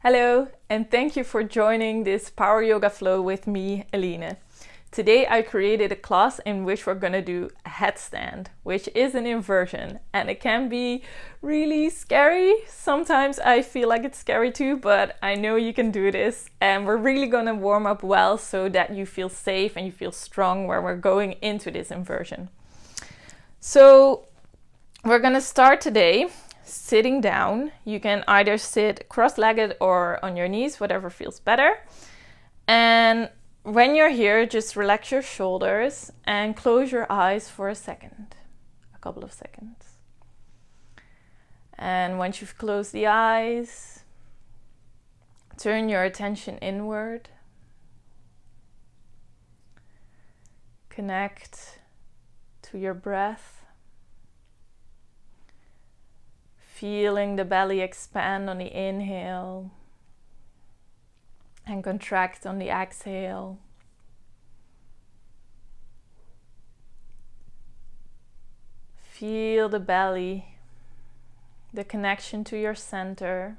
Hello, and thank you for joining this Power Yoga Flow with me, Eline. Today I created a class in which we're going to do a headstand, which is an inversion, and it can be really scary. Sometimes I feel like it's scary too, but I know you can do this, and we're really going to warm up well so that you feel safe and you feel strong when we're going into this inversion. So we're going to start today sitting down. You can either sit cross-legged or on your knees, whatever feels better. And when you're here, just relax your shoulders and close your eyes for a couple of seconds. And once you've closed the eyes, turn your attention inward. Connect to your breath. Feeling the belly expand on the inhale and contract on the exhale. Feel the belly, the connection to your center.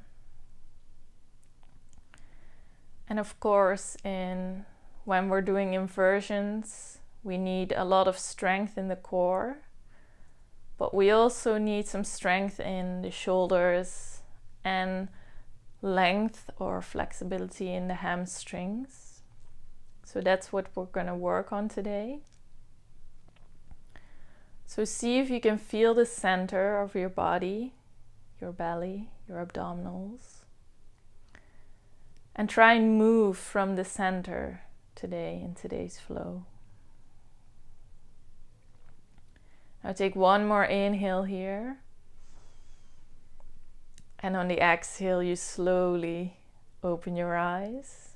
And of course, when we're doing inversions, we need a lot of strength in the core. But we also need some strength in the shoulders and length or flexibility in the hamstrings. So that's what we're going to work on today. So see if you can feel the center of your body, your belly, your abdominals. And try and move from the center today in today's flow. Now take one more inhale here. And on the exhale, you slowly open your eyes.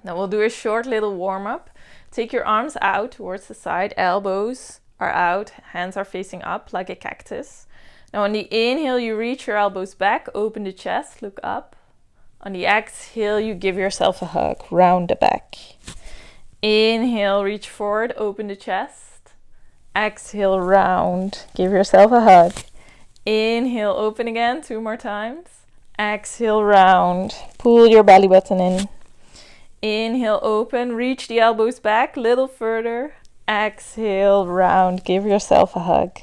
Now we'll do a short little warm up. Take your arms out towards the side. Elbows are out. Hands are facing up like a cactus. Now on the inhale, you reach your elbows back. Open the chest. Look up. On the exhale, you give yourself a hug. Round the back. Inhale, reach forward. Open the chest. Exhale, round. Give yourself a hug. Inhale, open again. 2 more times. Exhale, round. Pull your belly button in. Inhale, open. Reach the elbows back. Little further. Exhale, round. Give yourself a hug.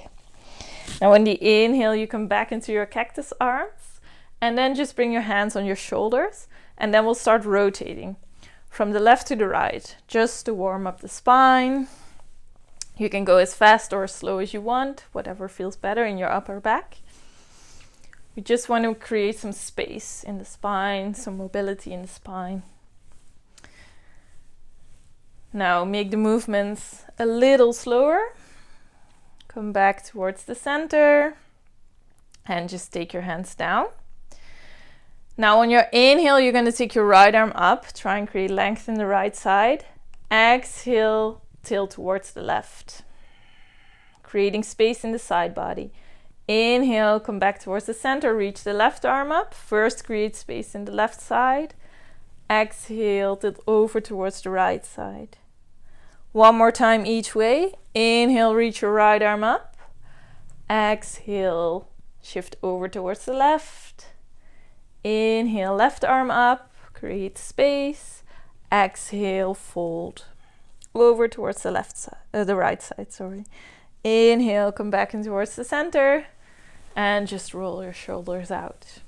Now on the inhale, you come back into your cactus arms. And then just bring your hands on your shoulders. And then we'll start rotating from the left to the right. Just to warm up the spine. You can go as fast or as slow as you want, whatever feels better in your upper back. We just want to create some space in the spine, some mobility in the spine. Now make the movements a little slower. Come back towards the center and just take your hands down. Now on your inhale, you're going to take your right arm up. Try and create length in the right side. Exhale. Tilt towards the left, creating space in the side body. Inhale, come back towards the center, reach the left arm up. First, create space in the left side. Exhale, tilt over towards the right side. One more time each way. Inhale, reach your right arm up. Exhale, shift over towards the left. Inhale, left arm up, create space. Exhale, fold over towards the right side, sorry. Inhale, come back in towards the center and just roll your shoulders out.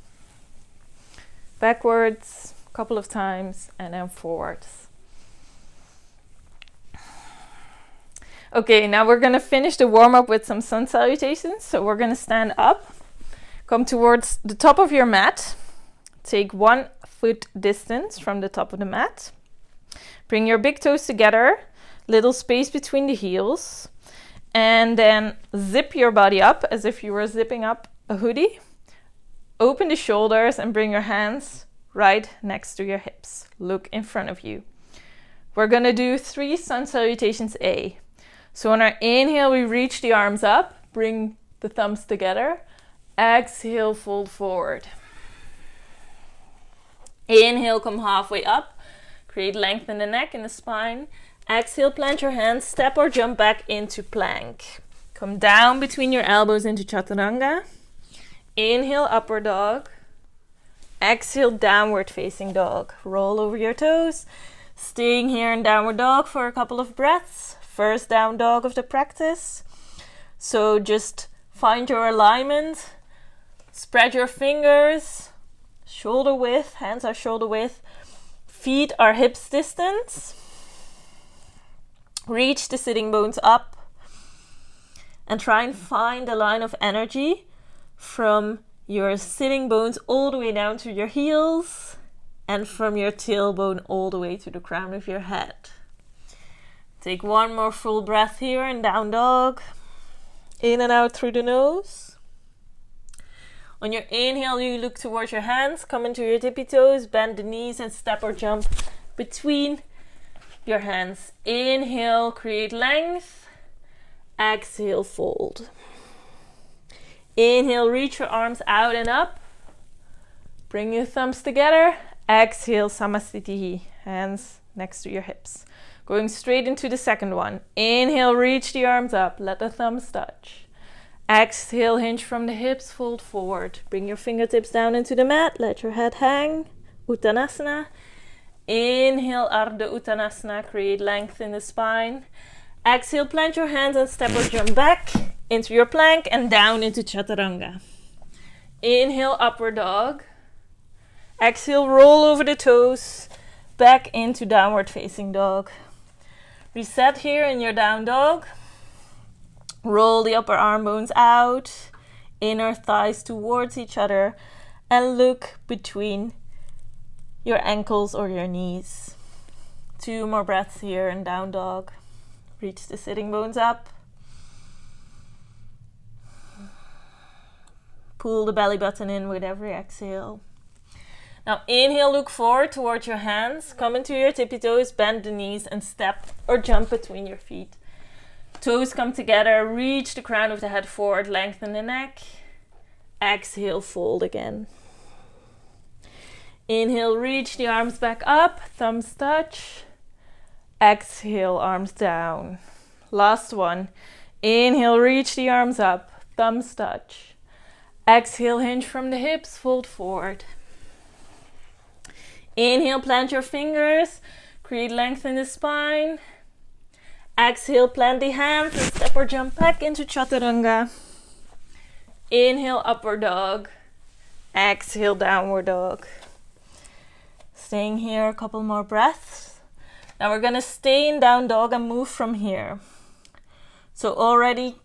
Backwards a couple of times and then forwards. Okay, now we're going to finish the warm up with some sun salutations. So we're going to stand up, come towards the top of your mat, take 1 foot distance from the top of the mat. Bring your big toes together. Little space between the heels, and then zip your body up as if you were zipping up a hoodie. Open the shoulders and bring your hands right next to your hips. Look in front of you. We're going to do 3 sun salutations A. So on our inhale, we reach the arms up, bring the thumbs together. Exhale, fold forward. Inhale, come halfway up. Create length in the neck and the spine. Exhale, plant your hands, step or jump back into plank. Come down between your elbows into chaturanga. Inhale, upward dog. Exhale, downward facing dog. Roll over your toes. Staying here in downward dog for a couple of breaths. First down dog of the practice. So just find your alignment. Spread your fingers. Shoulder width. Hands are shoulder width. Feet are hips distance. Reach the sitting bones up. And try and find a line of energy from your sitting bones all the way down to your heels and from your tailbone all the way to the crown of your head. Take one more full breath here in down dog. In and out through the nose. On your inhale, you look towards your hands, come into your tippy toes, bend the knees and step or jump between your hands. Inhale, create length. Exhale, fold. Inhale, reach your arms out and up. Bring your thumbs together. Exhale, Samasthiti, hands next to your hips. Going straight into the second one. Inhale, reach the arms up. Let the thumbs touch. Exhale, hinge from the hips, fold forward. Bring your fingertips down into the mat. Let your head hang. Uttanasana. Inhale, Ardha Uttanasana. Create length in the spine. Exhale, plant your hands and step or jump back into your plank and down into Chaturanga. Inhale, upward dog. Exhale, roll over the toes. Back into downward facing dog. Reset here in your down dog. Roll the upper arm bones out. Inner thighs towards each other. And look between your ankles or your knees. 2 more breaths here in down dog. Reach the sitting bones up. Pull the belly button in with every exhale. Now inhale, look forward towards your hands. Come into your tippy toes, bend the knees and step or jump between your feet. Toes come together, reach the crown of the head forward, lengthen the neck. Exhale, fold again. Inhale, reach the arms back up, thumbs touch. Exhale, arms down. Last one. Inhale, reach the arms up, thumbs touch. Exhale, hinge from the hips, fold forward. Inhale, plant your fingers, create length in the spine. Exhale, plant the hands and step or jump back into Chaturanga. Inhale, upward dog. Exhale, downward dog. Staying here a couple more breaths. Now we're going to stay in down dog and move from here. So already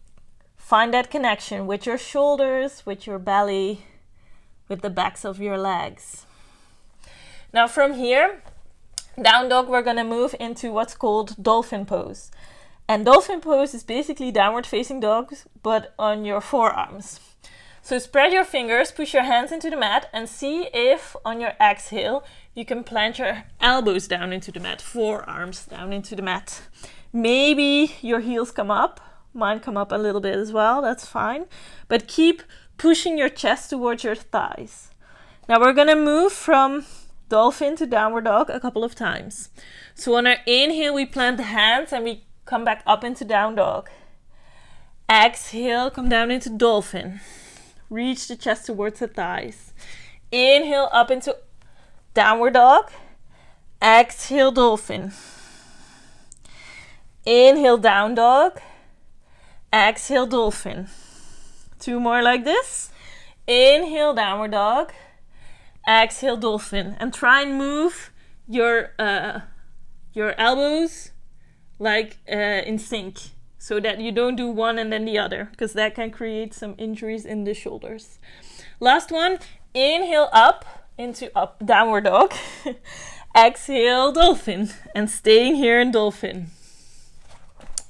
find that connection with your shoulders, with your belly, with the backs of your legs. Now from here, down dog, we're going to move into what's called dolphin pose. And dolphin pose is basically downward facing dog, but on your forearms. So spread your fingers, push your hands into the mat and see if on your exhale, you can plant your elbows down into the mat, forearms down into the mat. Maybe your heels come up, mine come up a little bit as well, that's fine. But keep pushing your chest towards your thighs. Now we're going to move from dolphin to downward dog a couple of times. So on our inhale, we plant the hands and we come back up into down dog. Exhale, come down into dolphin. Reach the chest towards the thighs. Inhale, up into downward dog. Exhale, dolphin. Inhale, down dog. Exhale, dolphin. 2 more like this. Inhale, downward dog. Exhale, dolphin. And try and move your elbows like in sync, so that you don't do one and then the other, because that can create some injuries in the shoulders. Last one. Inhale, up into downward dog. Exhale, dolphin. And staying here in dolphin.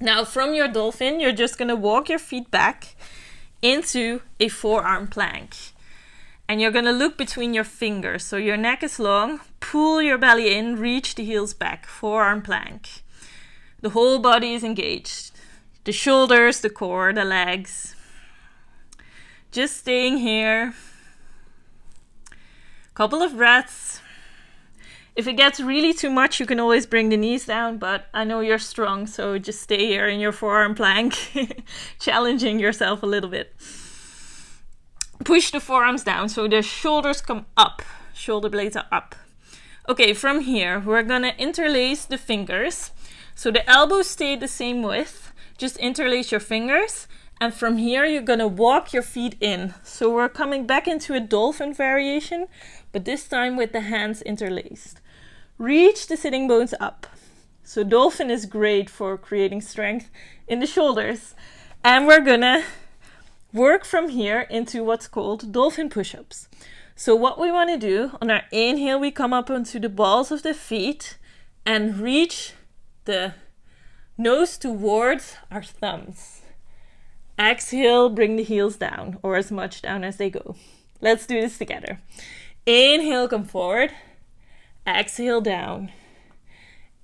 Now from your dolphin, you're just going to walk your feet back into a forearm plank. And you're going to look between your fingers. So your neck is long. Pull your belly in, reach the heels back. Forearm plank. The whole body is engaged. The shoulders, the core, the legs. Just staying here. Couple of breaths. If it gets really too much, you can always bring the knees down, but I know you're strong, so just stay here in your forearm plank, challenging yourself a little bit. Push the forearms down so the shoulders come up. shoulder blades are up. Okay, from here, we're gonna interlace the fingers. So the elbows stay the same width, just interlace your fingers. And from here, you're gonna walk your feet in. So we're coming back into a dolphin variation, but this time with the hands interlaced. Reach the sitting bones up. So dolphin is great for creating strength in the shoulders. And we're gonna work from here into what's called dolphin push-ups. So what we wanna do, on our inhale, we come up onto the balls of the feet and reach the nose towards our thumbs. Exhale, bring the heels down, or as much down as they go. Let's do this together. Inhale, come forward. Exhale, down.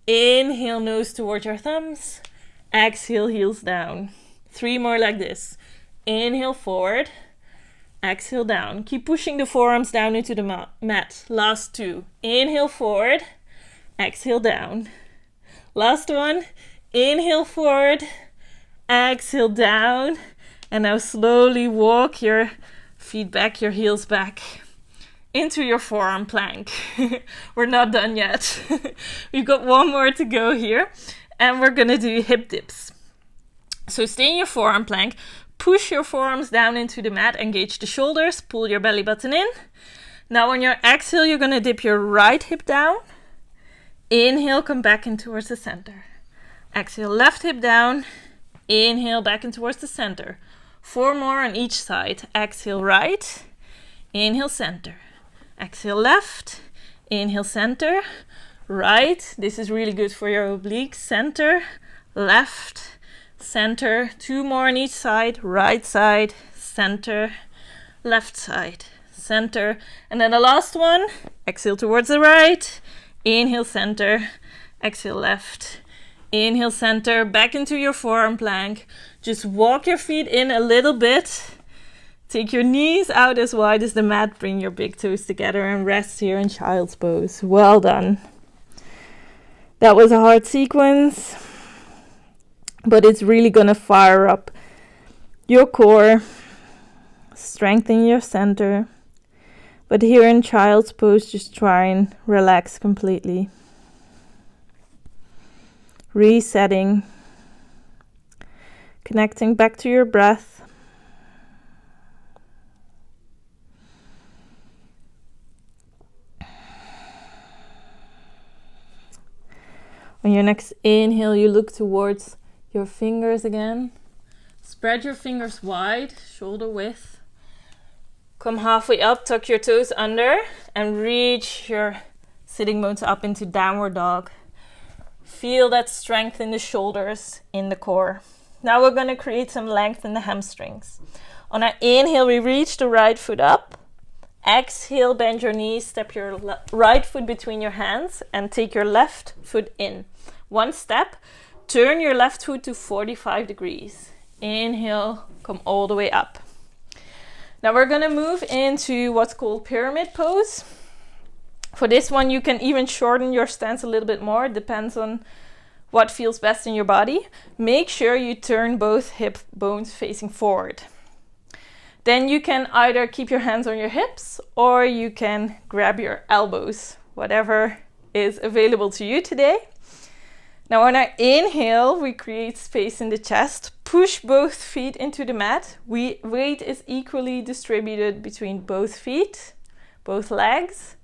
Inhale, nose towards your thumbs. Exhale, heels down. 3 more like this. Inhale, forward. Exhale, down. Keep pushing the forearms down into the mat. Last 2. Inhale, forward. Exhale, down. Last one. Inhale, forward. Exhale, down. And now slowly walk your feet back, your heels back into your forearm plank. We're not done yet. We've got one more to go here. And we're gonna do hip dips. So stay in your forearm plank. Push your forearms down into the mat. Engage the shoulders. Pull your belly button in. Now on your exhale, you're gonna dip your right hip down. Inhale, come back in towards the center. Exhale, left hip down. Inhale, back in towards the center. 4 more on each side. Exhale, right. Inhale, center. Exhale, left. Inhale, center. Right. This is really good for your obliques. Center, left, center. 2 more on each side. Right side, center, left side, center. And then the last one. Exhale towards the right. Inhale, center. Exhale, left. Inhale, center, back into your forearm plank. Just walk your feet in a little bit. Take your knees out as wide as the mat. Bring your big toes together and rest here in child's pose. Well done. That was a hard sequence, but it's really gonna fire up your core, strengthen your center. But here in child's pose, just try and relax completely. Resetting, connecting back to your breath. On your next inhale, you look towards your fingers again. Spread your fingers wide, shoulder width. Come halfway up, tuck your toes under, and reach your sitting bones up into downward dog. Feel that strength in the shoulders, in the core. Now we're going to create some length in the hamstrings. On our inhale, we reach the right foot up. Exhale, bend your knees, step your right foot between your hands and take your left foot in. 1 step, turn your left foot to 45 degrees. Inhale, come all the way up. Now we're going to move into what's called pyramid pose. For this one, you can even shorten your stance a little bit more. It depends on what feels best in your body. Make sure you turn both hip bones facing forward. Then you can either keep your hands on your hips or you can grab your elbows, whatever is available to you today. Now on our inhale, we create space in the chest. Push both feet into the mat. Weight is equally distributed between both feet, both legs.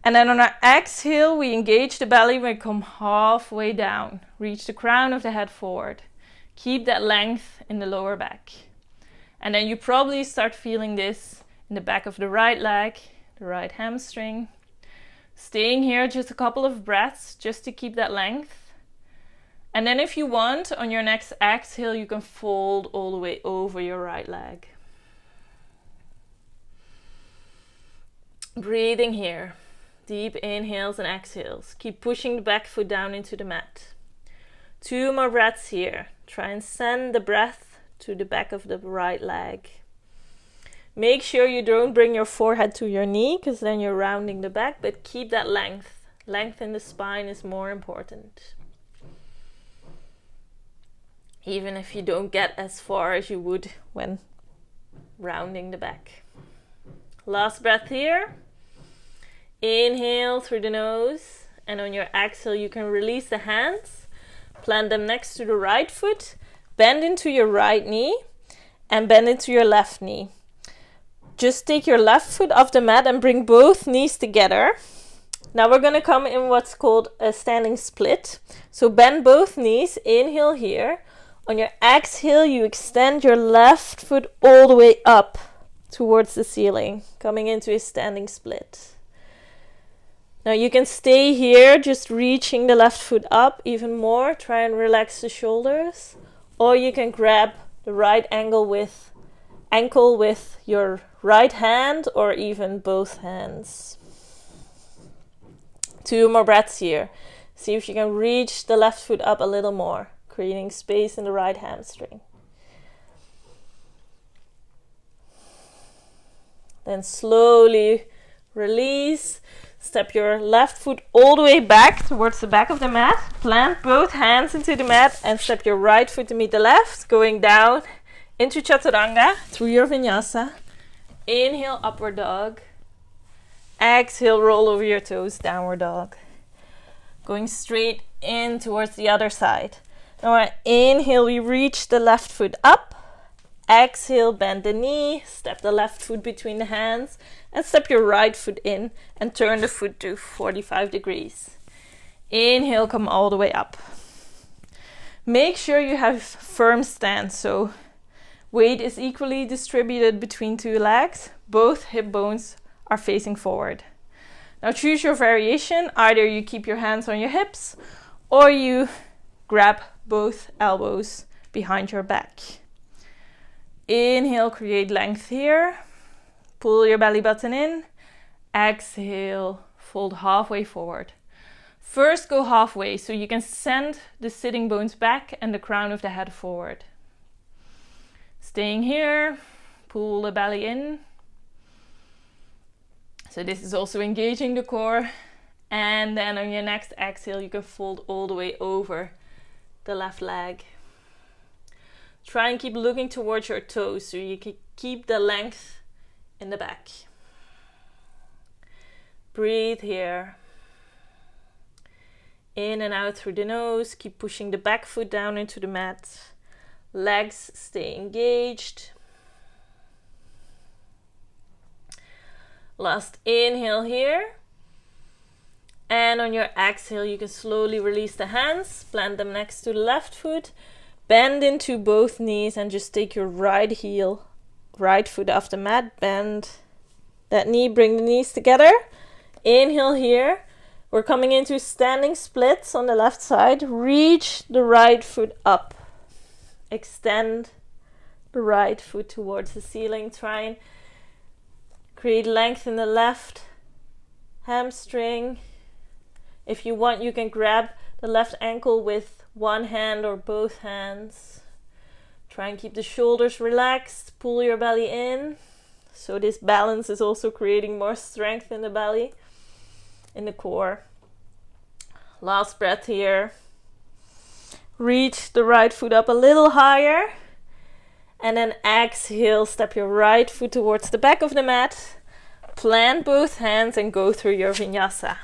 And then on our exhale, we engage the belly. We come halfway down. Reach the crown of the head forward. Keep that length in the lower back. And then you probably start feeling this in the back of the right leg, the right hamstring. Staying here just a couple of breaths just to keep that length. And then if you want, on your next exhale, you can fold all the way over your right leg. Breathing here. Deep inhales and exhales. Keep pushing the back foot down into the mat. 2 more breaths here. Try and send the breath to the back of the right leg. Make sure you don't bring your forehead to your knee, because then you're rounding the back, but keep that length. Length in the spine is more important. Even if you don't get as far as you would when rounding the back. Last breath here. Inhale through the nose, and on your exhale you can release the hands, plant them next to the right foot, bend into your right knee and bend into your left knee. Just take your left foot off the mat and bring both knees together. Now we're going to come in what's called a standing split. So bend both knees, inhale here. On your exhale, you extend your left foot all the way up towards the ceiling, coming into a standing split. Now you can stay here, just reaching the left foot up even more. Try and relax the shoulders. Or you can grab the right ankle with your right hand or even both hands. 2 more breaths here. See if you can reach the left foot up a little more, creating space in the right hamstring. Then slowly release. Step your left foot all the way back towards the back of the mat. Plant both hands into the mat and step your right foot to meet the left, going down into chaturanga through your vinyasa. Inhale, upward dog. Exhale, roll over your toes, downward dog. Going straight in towards the other side. Now on inhale, we reach the left foot up. Exhale, bend the knee, step the left foot between the hands and step your right foot in and turn the foot to 45 degrees. Inhale, come all the way up. Make sure you have firm stance, so weight is equally distributed between 2 legs. Both hip bones are facing forward. Now choose your variation. Either you keep your hands on your hips or you grab both elbows behind your back. Inhale, create length here. Pull your belly button in. Exhale, fold halfway forward. First go halfway so you can send the sitting bones back and the crown of the head forward. Staying here, pull the belly in. So this is also engaging the core. And then on your next exhale, you can fold all the way over the left leg. Try and keep looking towards your toes so you can keep the length in the back. Breathe here. In and out through the nose. Keep pushing the back foot down into the mat. Legs stay engaged. Last inhale here. And on your exhale, you can slowly release the hands. Plant them next to the left foot. Bend into both knees and just take your right foot off the mat. Bend that knee, bring the knees together. Inhale here. We're coming into standing splits on the left side. Reach the right foot up. Extend the right foot towards the ceiling. Try and create length in the left hamstring. If you want, you can grab the left ankle with one hand or both hands. Try and keep the shoulders relaxed. Pull your belly in. So this balance is also creating more strength in the belly, in the core. Last breath here. Reach the right foot up a little higher. And then exhale, step your right foot towards the back of the mat. Plant both hands and go through your vinyasa.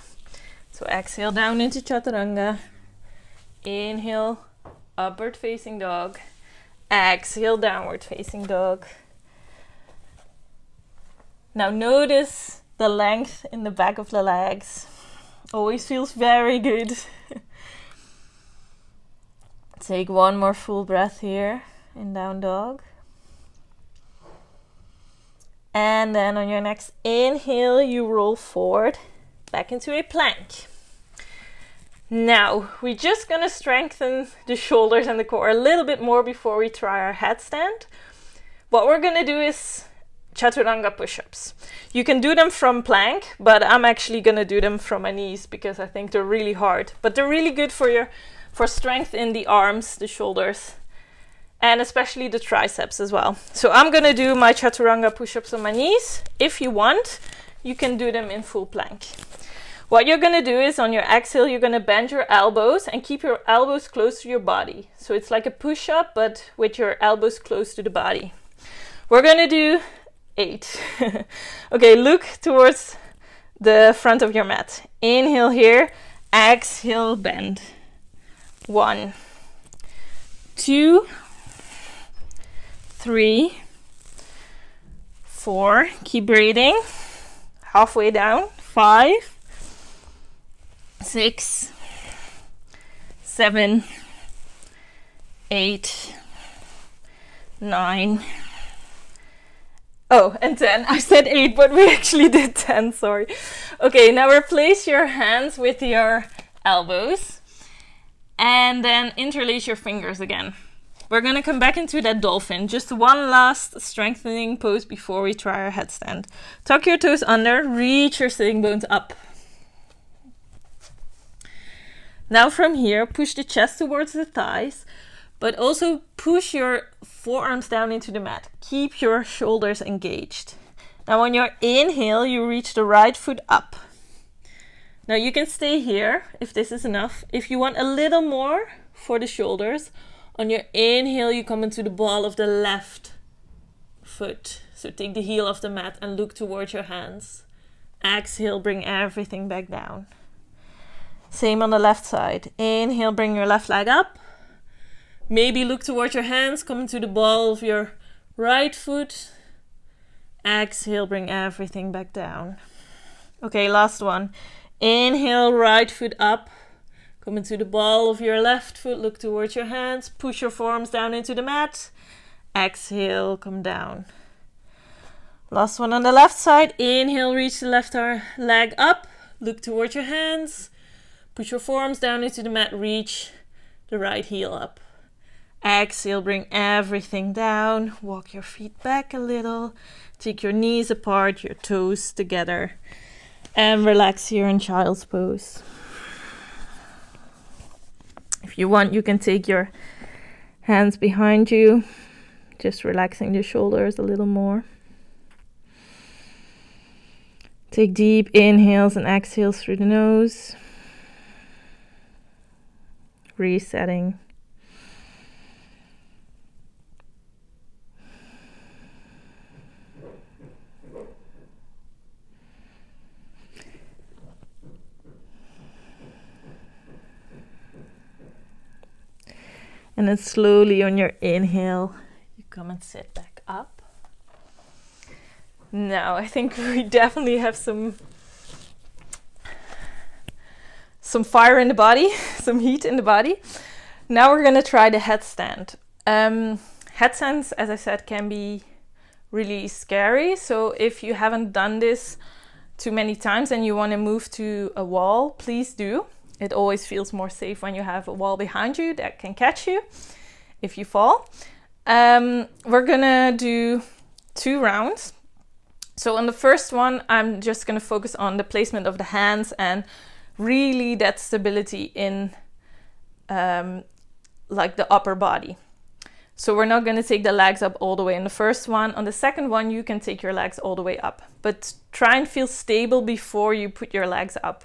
So exhale down into chaturanga. Inhale, upward facing dog. Exhale, downward facing dog. Now notice the length in the back of the legs. Always feels very good. Take one more full breath here in down dog. And then on your next inhale, you roll forward back into a plank. Now, we're just going to strengthen the shoulders and the core a little bit more before we try our headstand. What we're going to do is chaturanga push-ups. You can do them from plank, but I'm actually going to do them from my knees because I think they're really hard. But they're really good for strength in the arms, the shoulders, and especially the triceps as well. So I'm going to do my chaturanga push-ups on my knees. If you want, you can do them in full plank. What you're going to do is on your exhale, you're going to bend your elbows and keep your elbows close to your body. So it's like a push-up, but with your elbows close to the body. We're going to do 8. Okay, look towards the front of your mat. Inhale here, exhale, bend. 1, 2, 3, 4. Keep breathing. Halfway down. 5, 6, 7, 8, 9. Oh, and 10. I said 8, but we actually did 10, sorry. Okay, now replace your hands with your elbows. And then interlace your fingers again. We're going to come back into that dolphin. Just one last strengthening pose before we try our headstand. Tuck your toes under, reach your sitting bones up. Now from here, push the chest towards the thighs, but also push your forearms down into the mat. Keep your shoulders engaged. Now on your inhale, you reach the right foot up. Now you can stay here if this is enough. If you want a little more for the shoulders, on your inhale, you come into the ball of the left foot. So take the heel of the mat and look towards your hands. Exhale, bring everything back down. Same on the left side. Inhale, bring your left leg up. Maybe look towards your hands, come into the ball of your right foot. Exhale, bring everything back down. Okay, last one. Inhale, right foot up. Come into the ball of your left foot, look towards your hands, push your forearms down into the mat. Exhale, come down. Last one on the left side. Inhale, reach the left leg up, look towards your hands, push your forearms down into the mat, reach the right heel up. Exhale, bring everything down, walk your feet back a little, take your knees apart, your toes together, and relax here in child's pose. If you want, you can take your hands behind you, just relaxing the shoulders a little more. Take deep inhales and exhales through the nose. Resetting. And then slowly on your inhale, you come and sit back up. Now, I think we definitely have some fire in the body, some heat in the body. Now we're going to try the headstand. Headstands, as I said, can be really scary. So if you haven't done this too many times and you want to move to a wall, please do. It always feels more safe when you have a wall behind you that can catch you if you fall. We're gonna do 2 rounds. So on the first one, I'm just gonna focus on the placement of the hands and really that stability in like the upper body. So we're not gonna take the legs up all the way in the first one. On the second one, you can take your legs all the way up, but try and feel stable before you put your legs up.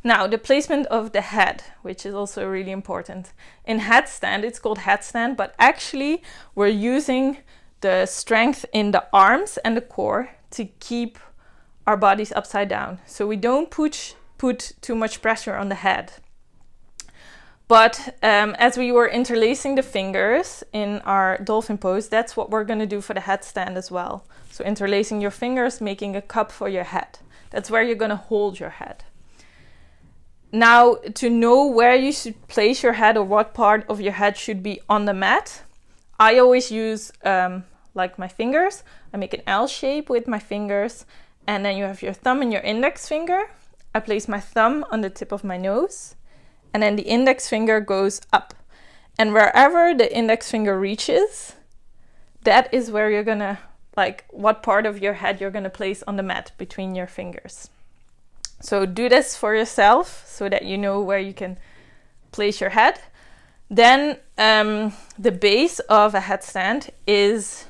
Now, the placement of the head, which is also really important. In headstand, it's called headstand, but actually we're using the strength in the arms and the core to keep our bodies upside down. So we don't put too much pressure on the head. But as we were interlacing the fingers in our dolphin pose, that's what we're going to do for the headstand as well. So interlacing your fingers, making a cup for your head. That's where you're going to hold your head. Now, to know where you should place your head or what part of your head should be on the mat, I always use like my fingers. I make an L shape with my fingers, and then you have your thumb and your index finger. I place my thumb on the tip of my nose, and then the index finger goes up. And wherever the index finger reaches, that is where you're gonna, like, what part of your head you're gonna place on the mat between your fingers. So do this for yourself so that you know where you can place your head. Then the base of a headstand is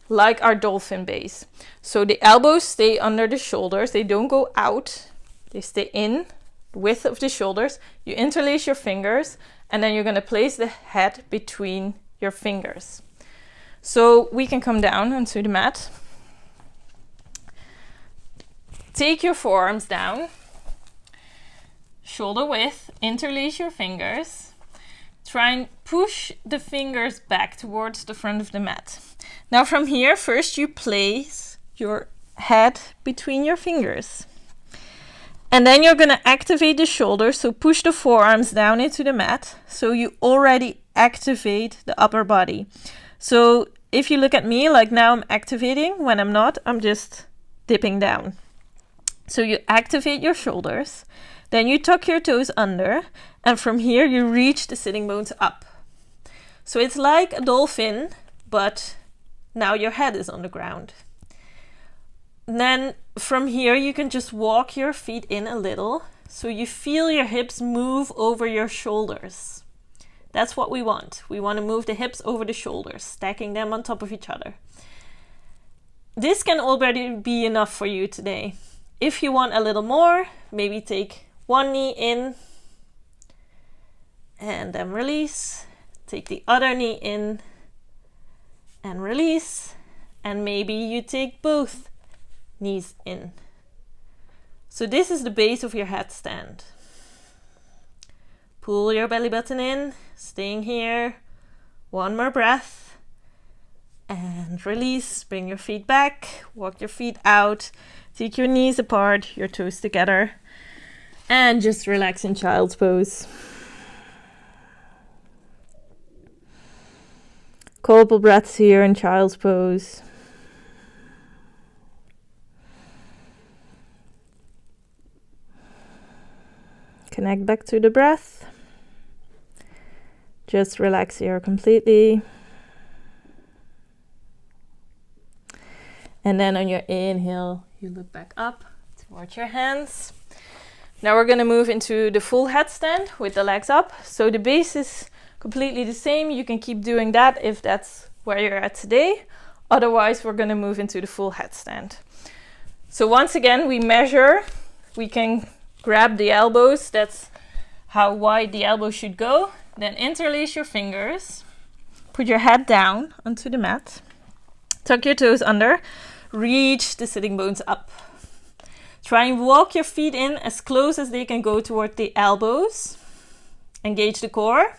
like our dolphin base. So the elbows stay under the shoulders. They don't go out. They stay in, width of the shoulders. You interlace your fingers, and then you're going to place the head between your fingers. So we can come down onto the mat. take your forearms down, shoulder width, interlace your fingers. Try and push the fingers back towards the front of the mat. Now from here, first you place your head between your fingers. And then you're going to activate the shoulders, so push the forearms down into the mat. So you already activate the upper body. So if you look at me, like now I'm activating. When I'm not, I'm just dipping down. So you activate your shoulders. Then you tuck your toes under, and from here you reach the sitting bones up. So it's like a dolphin, but now your head is on the ground. And then from here you can just walk your feet in a little, so you feel your hips move over your shoulders. That's what we want. We want to move the hips over the shoulders, stacking them on top of each other. This can already be enough for you today. If you want a little more, maybe take one knee in and then release. Take the other knee in and release. And maybe you take both knees in. So this is the base of your headstand. Pull your belly button in, staying here. One more breath. And release. Bring your feet back. Walk your feet out. Take your knees apart, your toes together. And just relax in child's pose. Couple breaths here in child's pose. Connect back to the breath. Just relax here completely. And then on your inhale, you look back up towards your hands. Now we're going to move into the full headstand with the legs up. So the base is completely the same. You can keep doing that if that's where you're at today. Otherwise, we're going to move into the full headstand. So once again, we measure. We can grab the elbows. That's how wide the elbow should go. Then interlace your fingers. Put your head down onto the mat. Tuck your toes under. Reach the sitting bones up. Try and walk your feet in as close as they can go toward the elbows. Engage the core.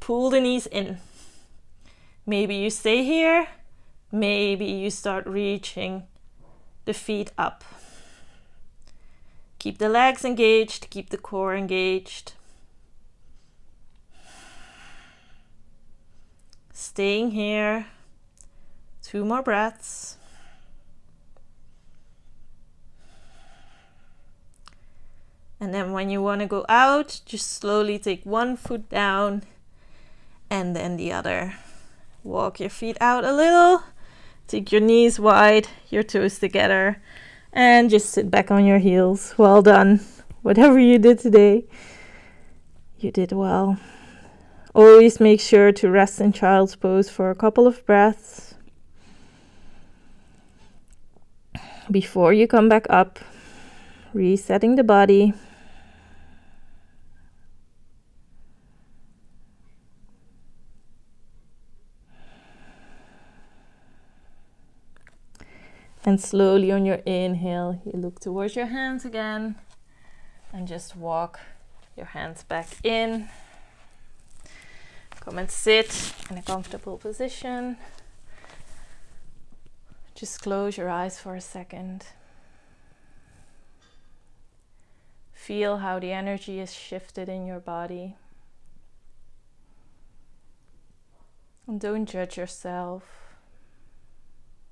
Pull the knees in. Maybe you stay here. Maybe you start reaching the feet up. Keep the legs engaged. Keep the core engaged. Staying here. 2 more breaths. And then when you want to go out, just slowly take one foot down and then the other. Walk your feet out a little. Take your knees wide, your toes together, and just sit back on your heels. Well done. Whatever you did today, you did well. Always make sure to rest in child's pose for a couple of breaths before you come back up, resetting the body. And slowly on your inhale, you look towards your hands again and just walk your hands back in. Come and sit in a comfortable position. Just close your eyes for a second. Feel how the energy is shifted in your body. And don't judge yourself.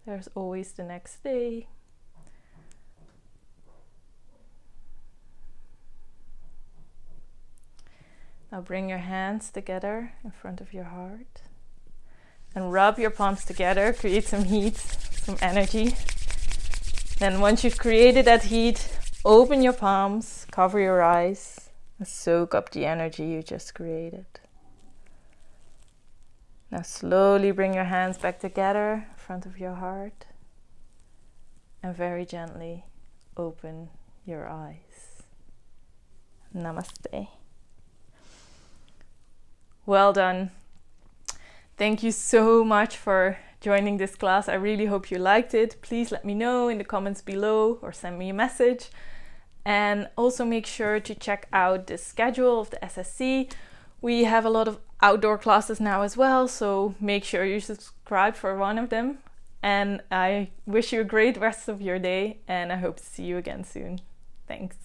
There's always the next day. Now bring your hands together in front of your heart and rub your palms together, create some heat, some energy. Then once you've created that heat, open your palms, cover your eyes, and soak up the energy you just created. Now slowly bring your hands back together in front of your heart and very gently open your eyes. Namaste. Well done. Thank you so much for joining this class. I really hope you liked it. Please let me know in the comments below or send me a message. And also make sure to check out the schedule of the SSC. We have a lot of outdoor classes now as well, so make sure you subscribe for one of them. And I wish you a great rest of your day, and I hope to see you again soon. Thanks.